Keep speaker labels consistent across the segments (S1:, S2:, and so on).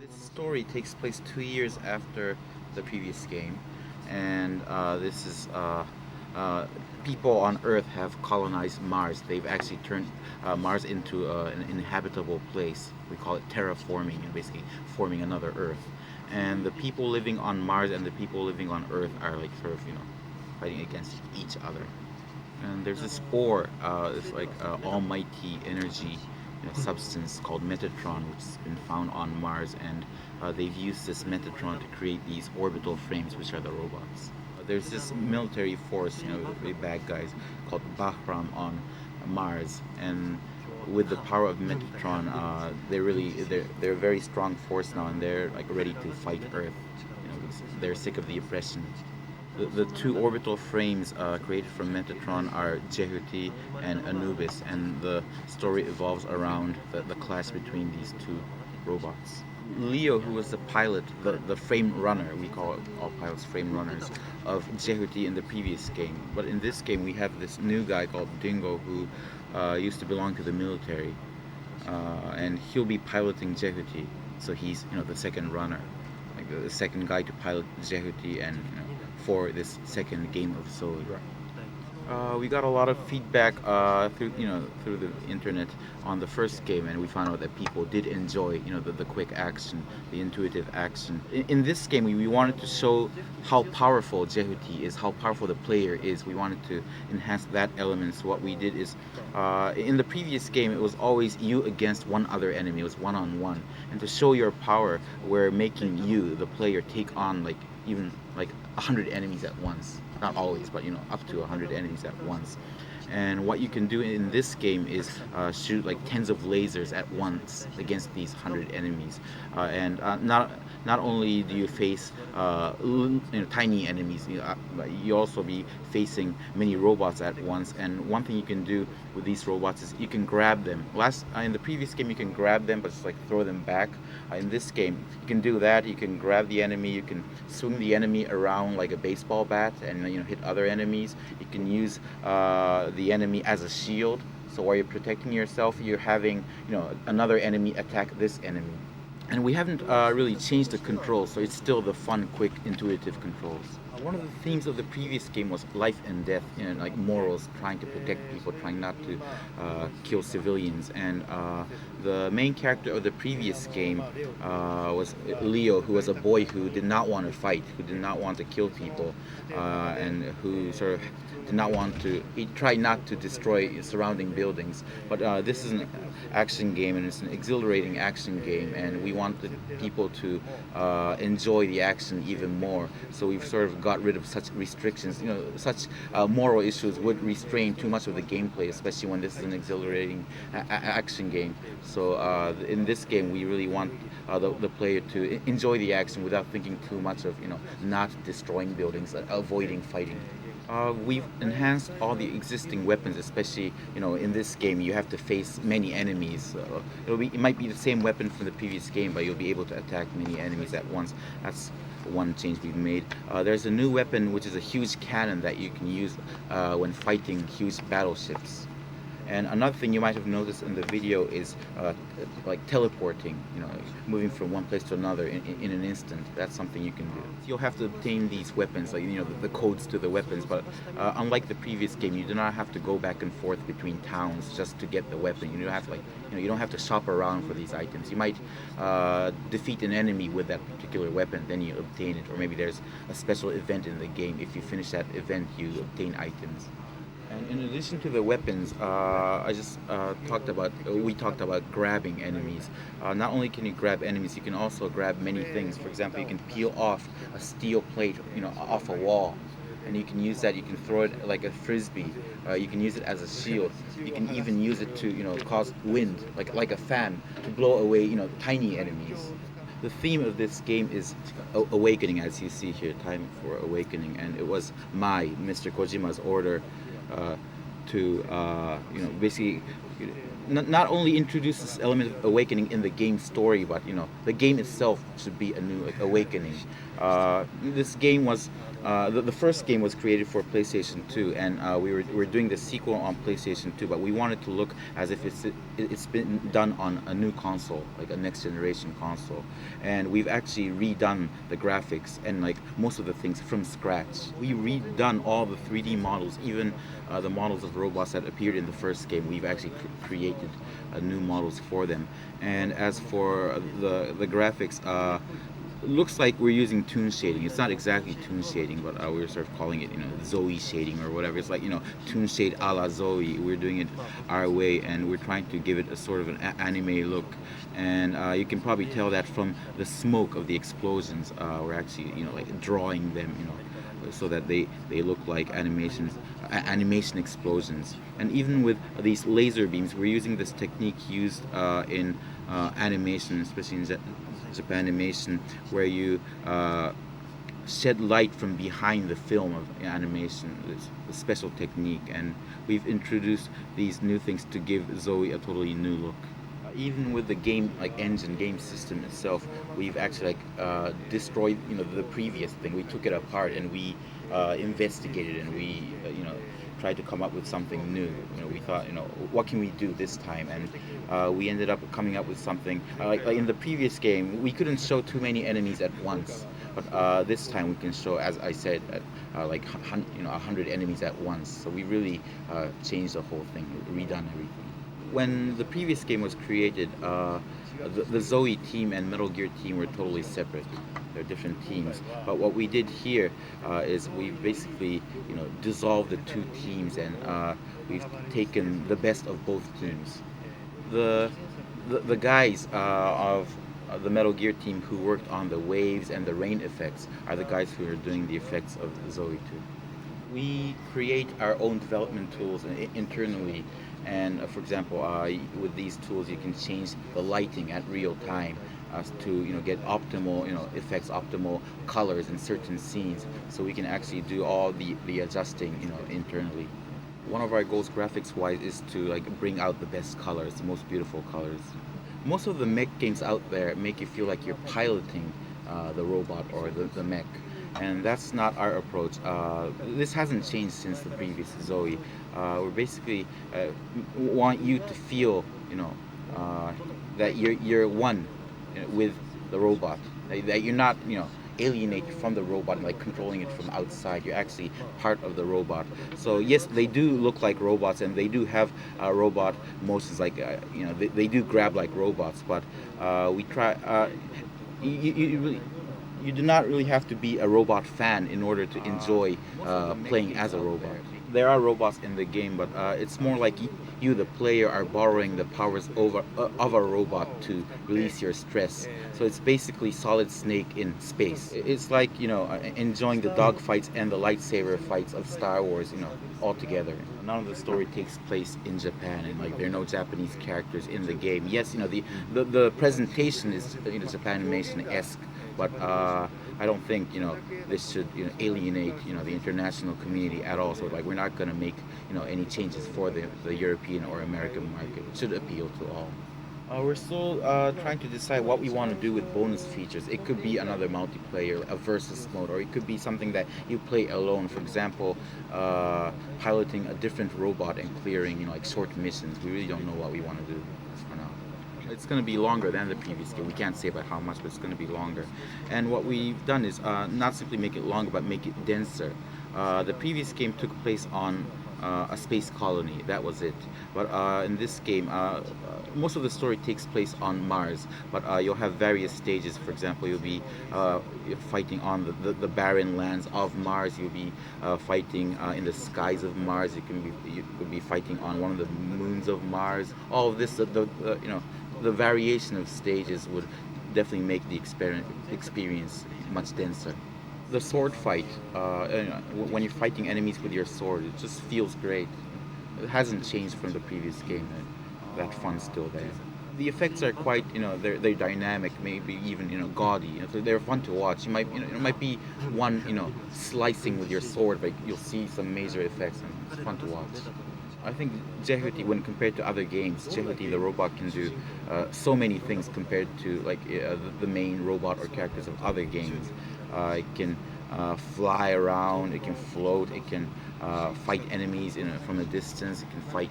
S1: This story takes place 2 years after the previous game, and this is people on Earth have colonized Mars. They've actually turned Mars into an inhabitable place. We call it terraforming, and basically forming another Earth. And the people living on Mars and the people living on Earth are like sort of fighting against each other. And there's this spore, this like almighty energy substance called Metatron, which has been found on Mars, and they've used this Metatron to create these orbital frames, which are the robots. There's this military force, the bad guys, called Bahram on Mars, and with the power of Metatron, they're a very strong force now, and they're like ready to fight Earth. They're sick of the oppression. The two orbital frames created from Metatron are Jehuti and Anubis, and the story evolves around the clash between these two robots. Leo, who was the pilot, the frame runner, we call all pilots frame runners, of Jehuti in the previous game. But in this game we have this new guy called Dingo, who used to belong to the military, and he'll be piloting Jehuti. So he's the second runner, like the second guy to pilot Jehuti, and for this second game of Soul. We got a lot of feedback through the internet on the first game, and we found out that people did enjoy the quick action, the intuitive action. In this game, we wanted to show how powerful Jehuti is, how powerful the player is. We wanted to enhance that element. So what we did is, in the previous game, it was always you against one other enemy. It was one-on-one, and to show your power, we're making you, the player, take on even 100 enemies at once. Not always, but up to 100 enemies at once. And what you can do in this game is shoot like tens of lasers at once against these 100 enemies. And not only do you face tiny enemies, but you also be facing many robots at once. And one thing you can do with these robots is you can grab them. In the previous game you can grab them but just throw them back. In this game you can do that. You can grab the enemy, you can swing the enemy around like a baseball bat and hit other enemies. You can use the enemy as a shield, so while you're protecting yourself, you're having another enemy attack this enemy. And we haven't really changed the controls, so it's still the fun, quick, intuitive controls. One of the themes of the previous game was life and death, like morals, trying to protect people, trying not to kill civilians. And the main character of the previous game was Leo, who was a boy who did not want to fight, who did not want to kill people, and who sort of did not want to. He tried not to destroy surrounding buildings. But this is an action game, and it's an exhilarating action game, and we wanted people to enjoy the action even more. So we've sort of got rid of such restrictions. Such moral issues would restrain too much of the gameplay, especially when this is an exhilarating action game. So in this game, we really want the player to enjoy the action without thinking too much of not destroying buildings, avoiding fighting. We've enhanced all the existing weapons, especially in this game you have to face many enemies. It might be the same weapon from the previous game, but you'll be able to attack many enemies at once. That's one change we've made. There's a new weapon which is a huge cannon that you can use when fighting huge battleships. And another thing you might have noticed in the video is like teleporting, moving from one place to another in an instant. That's something you can do. You'll have to obtain these weapons, like the codes to the weapons, but unlike the previous game, you do not have to go back and forth between towns just to get the weapon. You don't have to you don't have to shop around for these items. You might defeat an enemy with that particular weapon, then you obtain it, or maybe there's a special event in the game. If you finish that event, you obtain items. And in addition to the weapons, we talked about grabbing enemies. Not only can you grab enemies, you can also grab many things. For example, you can peel off a steel plate, off a wall, and you can use that. You can throw it like a frisbee. You can use it as a shield. You can even use it to, cause wind, like a fan, to blow away, tiny enemies. The theme of this game is awakening, as you see here, time for awakening, and it was Mr. Kojima's order to basically not only introduce this element of awakening in the game story, but the game itself should be a new awakening. This game was The first game was created for PlayStation 2, and we're doing the sequel on PlayStation 2, but we wanted to look as if it's been done on a new console, like a next generation console, and we've actually redone the graphics and like most of the things from scratch. We redone all the 3D models, even the models of robots that appeared in the first game. We've actually created new models for them, and as for the graphics. Looks like we're using toon shading. It's not exactly toon shading, but we're sort of calling it, Zoe shading or whatever. It's like, toon shade a la Zoe. We're doing it our way, and we're trying to give it a sort of an anime look. And you can probably tell that from the smoke of the explosions. We're actually, like drawing them, so that they look like animation explosions. And even with these laser beams, we're using this technique used in animation, especially in Japan animation, where you shed light from behind the film of animation. It's a special technique, and we've introduced these new things to give Zoe a totally new look. Even with the game game system itself, we've actually destroyed the previous thing. We took it apart and we investigated, and we tried to come up with something new. We thought, what can we do this time? And we ended up coming up with something like in the previous game. We couldn't show too many enemies at once, but this time we can show, as I said, 100 enemies at once. So we really changed the whole thing, redone everything. When the previous game was created, the Zoe team and Metal Gear team were totally separate. They're different teams. But what we did here is we basically, dissolved the two teams, and we've taken the best of both teams. The guys of the Metal Gear team who worked on the waves and the rain effects are the guys who are doing the effects of Zoe 2. We create our own development tools internally, and for example, with these tools you can change the lighting at real time to get optimal effects, optimal colors in certain scenes. So we can actually do all the adjusting internally. One of our goals, graphics wise, is to bring out the best colors, the most beautiful colors. Most of the mech games out there make you feel like you're piloting the robot or the mech. And that's not our approach. This hasn't changed since the previous Zoe. We basically want you to feel, that you're one with the robot. That you're not, alienated from the robot, like controlling it from outside. You're actually part of the robot. So yes, they do look like robots, and they do have robot motions, they do grab like robots. But we try. You do not really have to be a robot fan in order to enjoy playing as a robot. There are robots in the game, but it's more like you, the player, are borrowing the powers of a robot to release your stress. So it's basically Solid Snake in space. It's like, enjoying the dogfights and the lightsaber fights of Star Wars, all together. None of the story takes place in Japan, and there are no Japanese characters in the game. Yes, the presentation is Japanimation-esque, but I don't think this should alienate the international community at all. So we're not going to make any changes for the European or American market. It should appeal to all. We're still trying to decide what we want to do with bonus features. It could be another multiplayer, a versus mode, or it could be something that you play alone. For example, piloting a different robot and clearing short missions. We really don't know what we want to do for now. It's going to be longer than the previous game. We can't say about how much, but it's going to be longer. And what we've done is not simply make it longer, but make it denser. The previous game took place on a space colony. That was it. But in this game, most of the story takes place on Mars. But you'll have various stages. For example, you'll be fighting on the barren lands of Mars. You'll be fighting in the skies of Mars. You could be fighting on one of the moons of Mars. All of this, the variation of stages would definitely make the experience much denser. The sword fight, when you're fighting enemies with your sword, it just feels great. It hasn't changed from the previous game. That fun's still there. The effects are quite, they're dynamic, maybe even, gaudy. They're fun to watch. It might be one, slicing with your sword, but you'll see some major effects, and it's fun to watch. I think Jehuti, when compared to other games, Jehuti, the robot, can do so many things compared to the main robot or characters of other games. It can fly around, it can float, it can fight enemies from a distance, it can fight,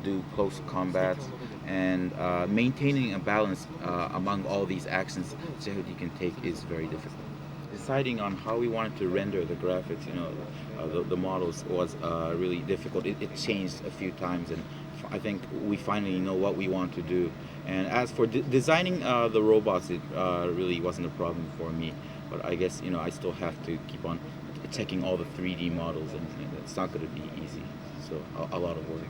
S1: do close combats, and maintaining a balance among all these actions Jehudi can take is very difficult. Deciding on how we wanted to render the graphics, the models was really difficult. It changed a few times, and I think we finally know what we want to do. And as for designing the robots, it really wasn't a problem for me. But I guess I still have to keep on checking all the 3D models, and it's not going to be easy. So a lot of work.